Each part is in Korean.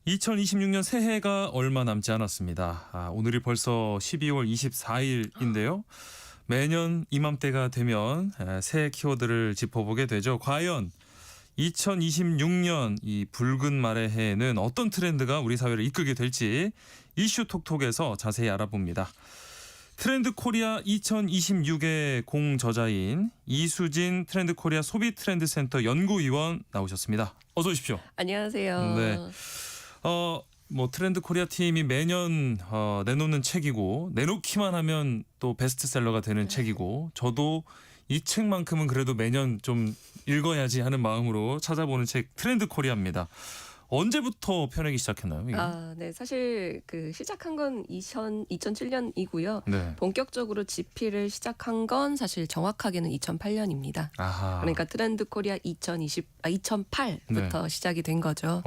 2026년 새해가 얼마 남지 않았습니다. 오늘이 벌써 12월 24일인데요. 매년 이맘때가 되면 새해 키워드를 짚어보게 되죠. 과연 2026년 이 붉은 말의 해에는 어떤 트렌드가 우리 사회를 이끌게 될지 이슈톡톡에서 자세히 알아봅니다. 트렌드 코리아 2026의 공저자인 이수진 트렌드 코리아 소비 트렌드 센터 연구위원 나오셨습니다. 어서 오십시오. 안녕하세요. 네. 트렌드 코리아 팀이 매년 내놓는 책이고 내놓기만 하면 또 베스트셀러가 되는 책이고 저도 이 책만큼은 그래도 매년 좀 읽어야지 하는 마음으로 찾아보는 책 트렌드 코리아입니다. 언제부터 펴내기 시작했나요? 이거? 네. 사실 시작한 건 2007년이고요. 네. 본격적으로 집필을 시작한 건 사실 정확하게는 2008년입니다. 아하. 그러니까 트렌드 코리아 2008부터 시작이 된 거죠.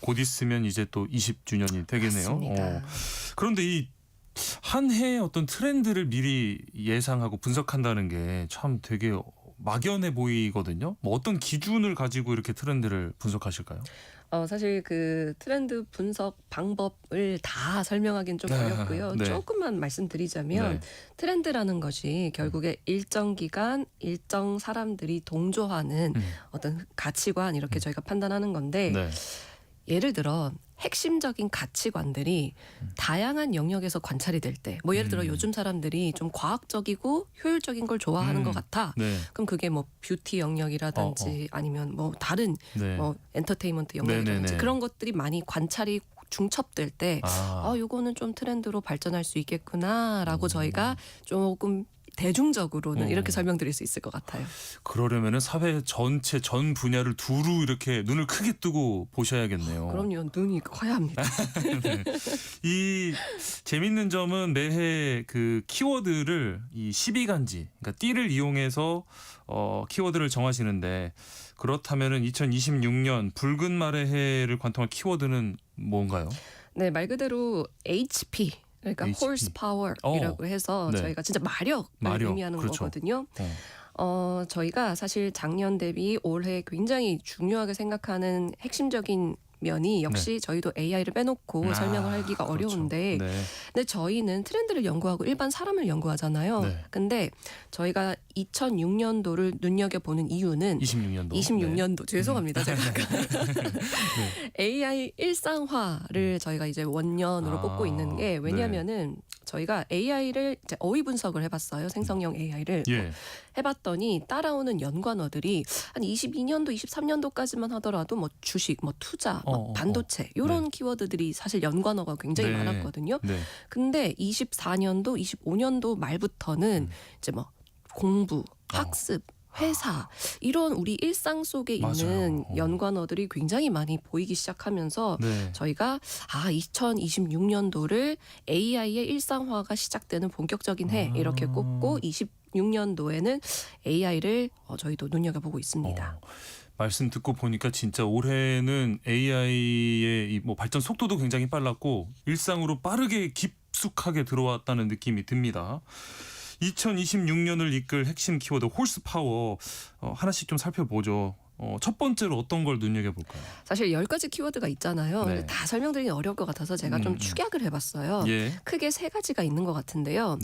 곧 있으면 이제 또 20주년이 되겠네요. 맞습니다. 그런데 이 한 해의 어떤 트렌드를 미리 예상하고 분석한다는 게 참 되게 막연해 보이거든요. 어떤 기준을 가지고 이렇게 트렌드를 분석하실까요? 사실 트렌드 분석 방법을 다 설명하기는 좀 어렵고요. 네. 조금만 말씀드리자면 트렌드라는 것이 결국에 일정 기간, 일정 사람들이 동조하는 어떤 가치관 이렇게 저희가 판단하는 건데 네. 예를 들어 핵심적인 가치관들이 다양한 영역에서 관찰이 될 때 예를 들어 요즘 사람들이 좀 과학적이고 효율적인 걸 좋아하는 것 같아. 네. 그럼 그게 뷰티 영역이라든지 아니면 다른 네. 엔터테인먼트 영역이라든지 네네네. 그런 것들이 많이 관찰이 중첩될 때 요거는 좀 트렌드로 발전할 수 있겠구나라고 저희가 조금 대중적으로는 이렇게 설명드릴 수 있을 것 같아요. 그러려면은 사회 전체 전 분야를 두루 이렇게 눈을 크게 뜨고 보셔야겠네요. 그럼요. 눈이 커야 합니다. 네. 이 재밌는 점은 매해 키워드를 이 12간지, 그러니까 띠를 이용해서 키워드를 정하시는데 그렇다면은 2026년 붉은 말의 해를 관통할 키워드는 뭔가요? 네, 말 그대로 HP. 그러니까 HP. horsepower이라고 해서 네. 저희가 진짜 마력을 의미하는 그렇죠. 거거든요. 저희가 사실 작년 대비 올해 굉장히 중요하게 생각하는 핵심적인 면이 역시 저희도 AI를 빼놓고 설명을 하기가 그렇죠. 어려운데 네. 근데 저희는 트렌드를 연구하고 일반 사람을 연구하잖아요. 네. 근데 저희가 2006년도를 눈여겨보는 이유는 26년도. 죄송합니다. 제가 AI 일상화를 저희가 이제 원년으로 뽑고 있는 게 왜냐하면은 저희가 AI를 이제 어휘 분석을 해봤어요. 생성형 AI를 해봤더니 따라오는 연관어들이 한 22년도, 23년도까지만 하더라도 주식, 투자, 반도체 이런 키워드들이 사실 연관어가 굉장히 많았거든요. 근데 24년도, 25년도 말부터는 이제 공부, 학습, 회사 이런 우리 일상 속에 있는 연관어들이 굉장히 많이 보이기 시작하면서 저희가 2026년도를 AI의 일상화가 시작되는 본격적인 해 이렇게 꼽고 26년도에는 AI를 저희도 눈여겨보고 있습니다. 말씀 듣고 보니까 진짜 올해는 AI의 이 발전 속도도 굉장히 빨랐고 일상으로 빠르게 깊숙하게 들어왔다는 느낌이 듭니다. 2026년을 이끌 핵심 키워드 홀스파워 하나씩 좀 살펴보죠. 첫 번째로 어떤 걸 눈여겨볼까요? 사실 10가지 키워드가 있잖아요. 다 설명드리기 어려울 것 같아서 제가 좀 축약을 해봤어요. 크게 3가지가 있는 것 같은데요.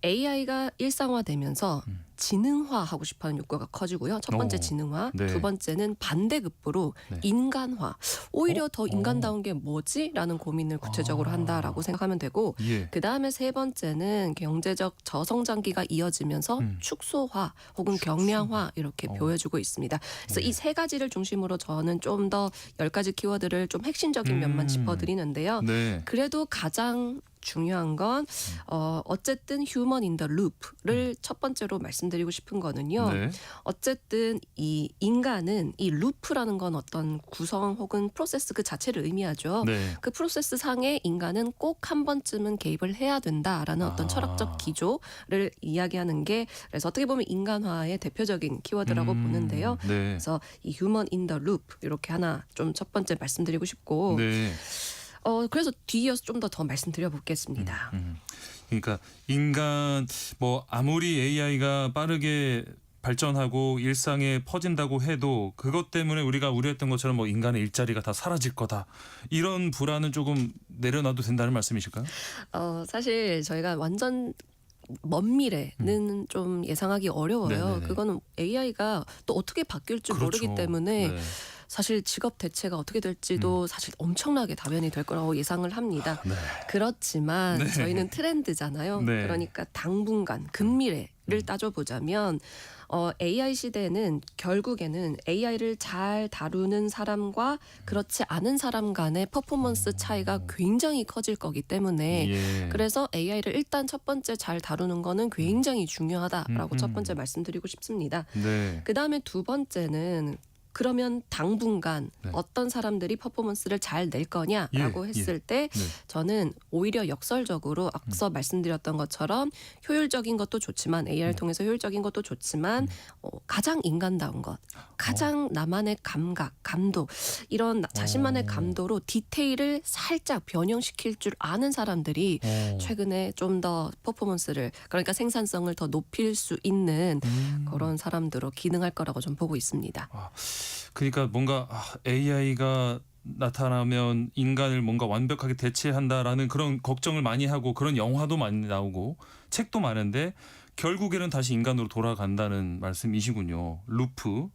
AI가 일상화되면서 지능화하고 싶어하는 욕구가 커지고요. 첫 번째 지능화, 두 번째는 반대급부로 인간화. 오히려 더 인간다운 게 뭐지? 라는 고민을 구체적으로 한다라고 생각하면 되고 그다음에 세 번째는 경제적 저성장기가 이어지면서 축소화 혹은 경량화 이렇게 보여주고 있습니다. 그래서 이 3가지를 중심으로 저는 좀 더 10가지 키워드를 좀 핵심적인 면만 짚어드리는데요. 그래도 가장 중요한 건 어쨌든 휴먼 인 더 룹을 첫 번째로 말씀드리고 싶은 거는요. 어쨌든 이 인간은 이 루프라는 건 어떤 구성 혹은 프로세스 그 자체를 의미하죠. 그 프로세스 상에 인간은 꼭 한 번쯤은 개입을 해야 된다라는 어떤 철학적 기조를 이야기하는 게 그래서 어떻게 보면 인간화의 대표적인 키워드라고 보는데요. 그래서 이 휴먼 인 더 룹 이렇게 하나 좀 첫 번째 말씀드리고 싶고 그래서 뒤이어서 좀 더 말씀드려 보겠습니다. 그러니까 인간 아무리 AI가 빠르게 발전하고 일상에 퍼진다고 해도 그것 때문에 우리가 우려했던 것처럼 뭐 인간의 일자리가 다 사라질 거다. 이런 불안은 조금 내려놔도 된다는 말씀이실까요? 사실 저희가 완전 먼 미래는 좀 예상하기 어려워요. 네네네. 그거는 AI가 또 어떻게 바뀔지 그렇죠. 모르기 때문에 네. 사실 직업 대체가 어떻게 될지도 사실 엄청나게 다변이 될 거라고 예상을 합니다. 네. 그렇지만 네. 저희는 트렌드잖아요. 네. 그러니까 당분간 근미래를 따져보자면 AI 시대에는 결국에는 AI를 잘 다루는 사람과 그렇지 않은 사람 간의 퍼포먼스 차이가 굉장히 커질 거기 때문에 예. 그래서 AI를 일단 첫 번째 잘 다루는 거는 굉장히 중요하다라고 첫 번째 말씀드리고 싶습니다. 네. 그다음에 두 번째는 그러면 당분간 네. 어떤 사람들이 퍼포먼스를 잘 낼 거냐라고 예, 했을 때 네. 저는 오히려 역설적으로 앞서 말씀드렸던 것처럼 효율적인 것도 좋지만 AI를 통해서 효율적인 것도 좋지만 가장 인간다운 것, 가장 나만의 감각, 감도 이런 자신만의 감도로 디테일을 살짝 변형시킬 줄 아는 사람들이 최근에 좀 더 퍼포먼스를 그러니까 생산성을 더 높일 수 있는 그런 사람들로 기능할 거라고 좀 보고 있습니다. 그러니까 뭔가 AI가 나타나면 인간을 뭔가 완벽하게 대체한다라는 그런 걱정을 많이 하고 그런 영화도 많이 나오고 책도 많은데 결국에는 다시 인간으로 돌아간다는 말씀이시군요. 루프.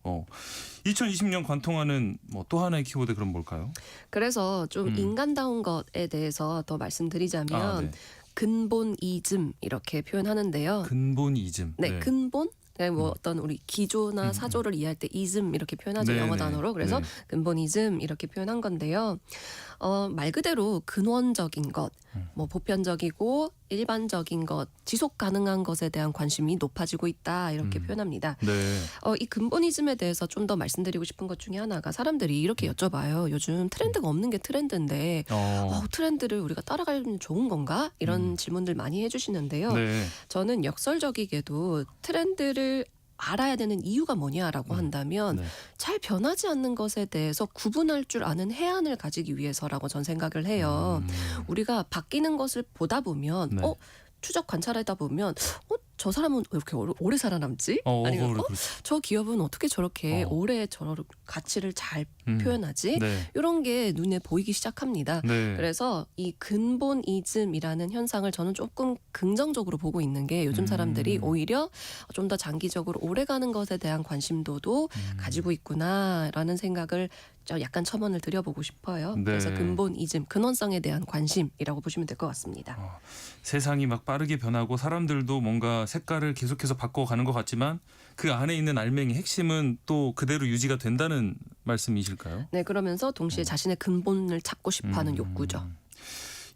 2020년 관통하는 뭐 또 하나의 키워드 그럼 뭘까요? 그래서 좀 인간다운 것에 대해서 더 말씀드리자면 네. 근본이즘 이렇게 표현하는데요. 근본이즘. 네, 근본. 네, 뭐 어떤 우리 기조나 사조를 이해할 때 이즘 이렇게 표현하죠. 네, 영어 네. 단어로. 그래서 네. 근본이즘 이렇게 표현한 건데요. 말 그대로 근원적인 것, 뭐 보편적이고 일반적인 것, 지속 가능한 것에 대한 관심이 높아지고 있다 이렇게 표현합니다. 네. 이 근본이즘에 대해서 좀 더 말씀드리고 싶은 것 중에 하나가 사람들이 이렇게 여쭤봐요. 요즘 트렌드가 없는 게 트렌드인데 트렌드를 우리가 따라가면 좋은 건가? 이런 질문들 많이 해주시는데요. 네. 저는 역설적이게도 트렌드를 알아야 되는 이유가 뭐냐라고 한다면 네. 잘 변하지 않는 것에 대해서 구분할 줄 아는 해안을 가지기 위해서라고 전 생각을 해요. 우리가 바뀌는 것을 보다 보면 네. 추적 관찰하다 보면 저 사람은 왜 이렇게 오래 살아남지? 아니면 그렇죠. 저 기업은 어떻게 저렇게 오래 저런 가치를 잘 표현하지? 네. 이런 게 눈에 보이기 시작합니다. 네. 그래서 이 근본이즘이라는 현상을 저는 조금 긍정적으로 보고 있는 게 요즘 사람들이 오히려 좀 더 장기적으로 오래가는 것에 대한 관심도도 가지고 있구나라는 생각을 약간 첨언을 드려보고 싶어요. 네. 그래서 근본이즘, 근원성에 대한 관심이라고 보시면 될 것 같습니다. 세상이 막 빠르게 변하고 사람들도 뭔가 색깔을 계속해서 바꿔가는 것 같지만 그 안에 있는 알맹이 핵심은 또 그대로 유지가 된다는 말씀이실까요? 네, 그러면서 동시에 자신의 근본을 찾고 싶어하는 욕구죠.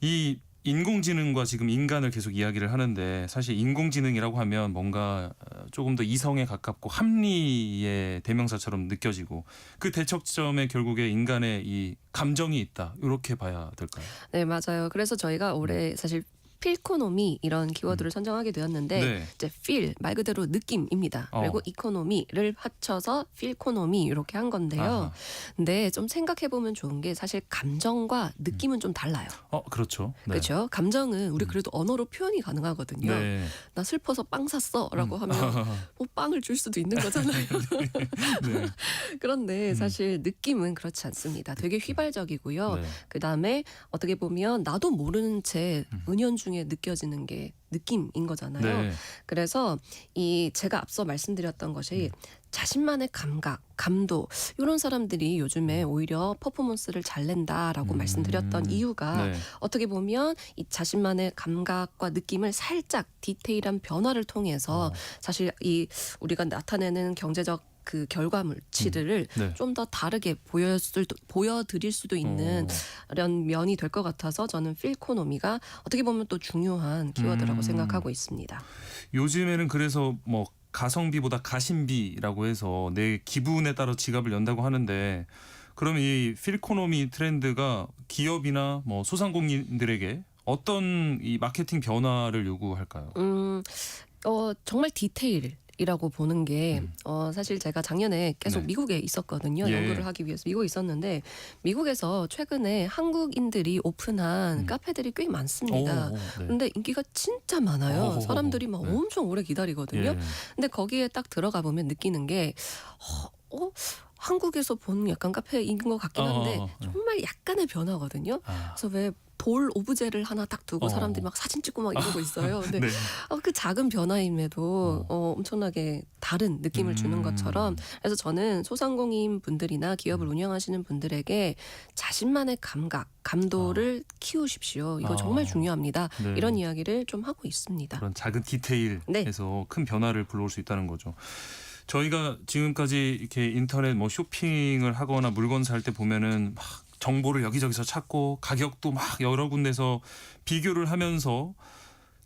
이 인공지능과 지금 인간을 계속 이야기를 하는데 사실 인공지능이라고 하면 뭔가 조금 더 이성에 가깝고 합리의 대명사처럼 느껴지고 그 대척점에 결국에 인간의 이 감정이 있다 이렇게 봐야 될까요? 네, 맞아요. 그래서 저희가 올해 사실 필코노미 이런 키워드를 선정하게 되었는데 네. 이제 feel 말 그대로 느낌입니다. 그리고 이코노미를 합쳐서 필코노미 이렇게 한 건데요. 아하. 근데 좀 생각해 보면 좋은 게 사실 감정과 느낌은 좀 달라요. 그렇죠. 네. 그렇죠? 감정은 우리 그래도 언어로 표현이 가능하거든요. 네. 나 슬퍼서 빵 샀어라고 하면 뭐 빵을 줄 수도 있는 거잖아요. 네. 그런데 사실 느낌은 그렇지 않습니다. 되게 휘발적이고요. 네. 그다음에 어떻게 보면 나도 모르는 채 은연중에 느껴지는 게 느낌인 거잖아요. 네. 그래서 제가 앞서 말씀드렸던 것이 자신만의 감각, 감도 이런 사람들이 요즘에 오히려 퍼포먼스를 잘 낸다라고 말씀드렸던 이유가 네. 어떻게 보면 이 자신만의 감각과 느낌을 살짝 디테일한 변화를 통해서 사실 우리가 나타내는 경제적 그 결과물치들을 네. 좀 더 다르게 보여드릴 수도 있는 이런 면이 될 것 같아서 저는 필코노미가 어떻게 보면 또 중요한 키워드라고 생각하고 있습니다. 요즘에는 그래서 뭐 가성비보다 가심비라고 해서 내 기분에 따라 지갑을 연다고 하는데 그러면 이 필코노미 트렌드가 기업이나 뭐 소상공인들에게 어떤 이 마케팅 변화를 요구할까요? 정말 디테일 이라고 보는 게 사실 제가 작년에 계속 네. 미국에 있었거든요. 예. 연구를 하기 위해서 미국에 있었는데 미국에서 최근에 한국인들이 오픈한 카페들이 꽤 많습니다. 네. 근데 인기가 진짜 많아요. 어허허허. 사람들이 막 네. 엄청 오래 기다리거든요. 예. 근데 거기에 딱 들어가 보면 느끼는 게 한국에서 본 약간 카페인 것 같긴 한데 정말 약간의 변화거든요. 그래서 왜 돌 오브제를 하나 딱 두고 사람들이 막 사진 찍고 막 이러고 있어요. 근데 네. 그 작은 변화임에도 엄청나게 다른 느낌을 주는 것처럼 그래서 저는 소상공인 분들이나 기업을 운영하시는 분들에게 자신만의 감도를 키우십시오. 이거 정말 중요합니다. 네. 이런 이야기를 좀 하고 있습니다. 그런 작은 디테일에서 큰 변화를 불러올 수 있다는 거죠. 저희가 지금까지 이렇게 인터넷 뭐 쇼핑을 하거나 물건 살 때 보면은 막 정보를 여기저기서 찾고 가격도 막 여러 군데서 비교를 하면서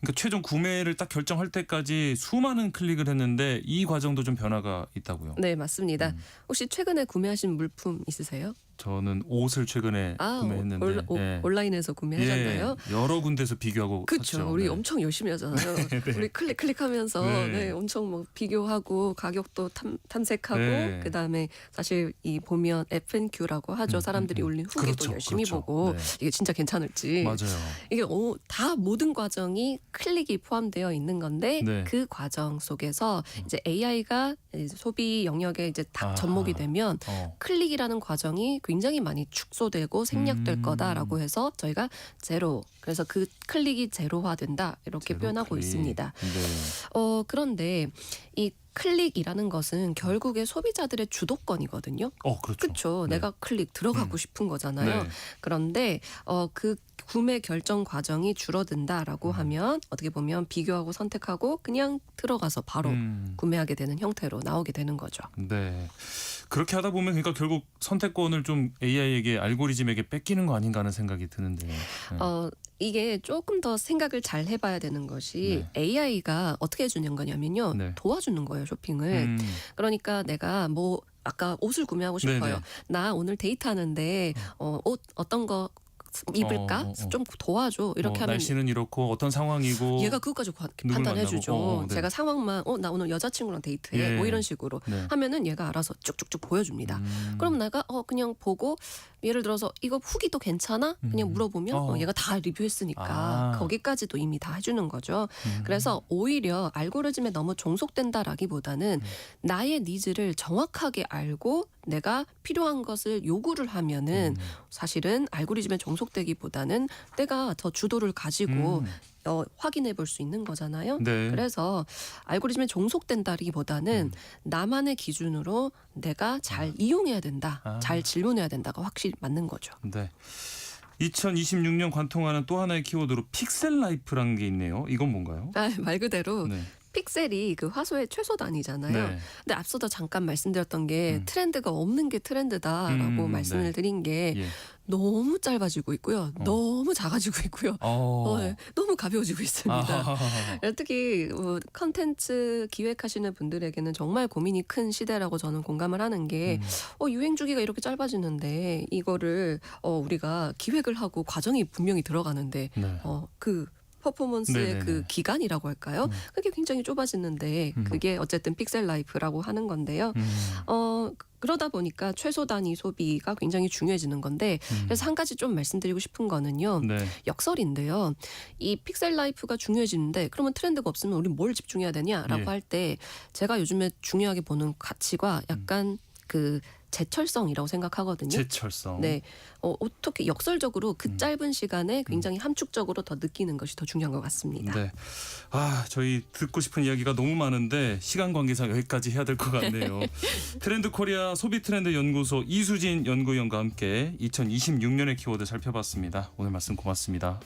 그러니까 최종 구매를 딱 결정할 때까지 수많은 클릭을 했는데 이 과정도 좀 변화가 있다고요. 네, 맞습니다. 혹시 최근에 구매하신 물품 있으세요? 저는 옷을 최근에 구매했는데 온라인에서 구매하셨나요? 예, 여러 군데서 비교하고 그렇죠. 샀죠. 우리 네. 엄청 열심히 하잖아요. 네. 우리 클릭하면서 네. 엄청 뭐 비교하고 가격도 탐색하고 네. 그다음에 사실 이 보면 F&Q라고 하죠. 사람들이 올린 후기도 그렇죠, 열심히 그렇죠. 보고 네. 이게 진짜 괜찮을지. 맞아요. 이게 다 모든 과정이 클릭이 포함되어 있는 건데 네. 그 과정 속에서 이제 AI가 소비 영역에 이제 딱 접목이 되면 클릭이라는 과정이 굉장히 많이 축소되고 생략될 거다라고 해서 저희가 제로, 그래서 그 클릭이 제로화된다 이렇게 표현하고 클릭. 있습니다. 네. 그런데 이 클릭이라는 것은 결국에 소비자들의 주도권이거든요. 그렇죠. 그렇죠. 네. 내가 클릭 들어가고 싶은 거잖아요. 네. 그런데 그 구매 결정 과정이 줄어든다라고 하면 어떻게 보면 비교하고 선택하고 그냥 들어가서 바로 구매하게 되는 형태로 나오게 되는 거죠. 네. 그렇게 하다 보면 그러니까 결국 선택권을 좀 AI에게 알고리즘에게 뺏기는 거 아닌가 하는 생각이 드는데. 네. 이게 조금 더 생각을 잘 해봐야 되는 것이 AI가 어떻게 해주는 거냐면요. 네. 도와주는 거예요, 쇼핑을. 그러니까 내가 뭐 아까 옷을 구매하고 싶어요. 네네. 나 오늘 데이트하는데 옷 어떤 거 입을까? 좀 도와줘. 이렇게 하면 날씨는 이렇고 어떤 상황이고 얘가 그것까지 누굴 판단해주죠. 만나고, 네. 제가 상황만 나 오늘 여자친구랑 데이트해. 예. 뭐 이런 식으로 네. 하면은 얘가 알아서 쭉쭉쭉 보여줍니다. 그럼 내가 그냥 보고 예를 들어서 이거 후기도 괜찮아? 그냥 물어보면 얘가 다 리뷰했으니까 거기까지도 이미 다 해주는 거죠. 그래서 오히려 알고리즘에 너무 종속된다라기보다는 나의 니즈를 정확하게 알고 내가 필요한 것을 요구를 하면은 사실은 알고리즘에 종속되기보다는 내가 더 주도를 가지고 확인해 볼 수 있는 거잖아요. 네. 그래서 알고리즘에 종속된다기보다는 나만의 기준으로 내가 잘 이용해야 된다, 잘 질문해야 된다가 확실히 맞는 거죠. 네. 2026년 관통하는 또 하나의 키워드로 픽셀 라이프라는 게 있네요. 이건 뭔가요? 말 그대로 네. 픽셀이 그 화소의 최소 단위잖아요. 네. 근데 앞서도 잠깐 말씀드렸던 게 트렌드가 없는 게 트렌드다라고 말씀을 네. 드린 게 예. 너무 짧아지고 있고요. 너무 작아지고 있고요. 네, 너무 가벼워지고 있습니다. 특히 컨텐츠 기획하시는 분들에게는 정말 고민이 큰 시대라고 저는 공감을 하는 게 유행 주기가 이렇게 짧아지는데 이거를 우리가 기획을 하고 과정이 분명히 들어가는데 네. 그 퍼포먼스의 네네네. 그 기간이라고 할까요? 그게 굉장히 좁아지는데 그게 어쨌든 픽셀 라이프라고 하는 건데요. 그러다 보니까 최소 단위 소비가 굉장히 중요해지는 건데 그래서 한 가지 좀 말씀드리고 싶은 거는요. 네. 역설인데요. 이 픽셀 라이프가 중요해지는데 그러면 트렌드가 없으면 우리 뭘 집중해야 되냐라고 예. 할 때 제가 요즘에 중요하게 보는 가치가 약간 그 제철성이라고 생각하거든요. 제철성. 네, 어떻게 역설적으로 그 짧은 시간에 굉장히 함축적으로 더 느끼는 것이 더 중요한 것 같습니다. 네. 저희 듣고 싶은 이야기가 너무 많은데 시간 관계상 여기까지 해야 될 것 같네요. 트렌드 코리아 소비 트렌드 연구소 이수진 연구위원과 함께 2026년의 키워드 살펴봤습니다. 오늘 말씀 고맙습니다.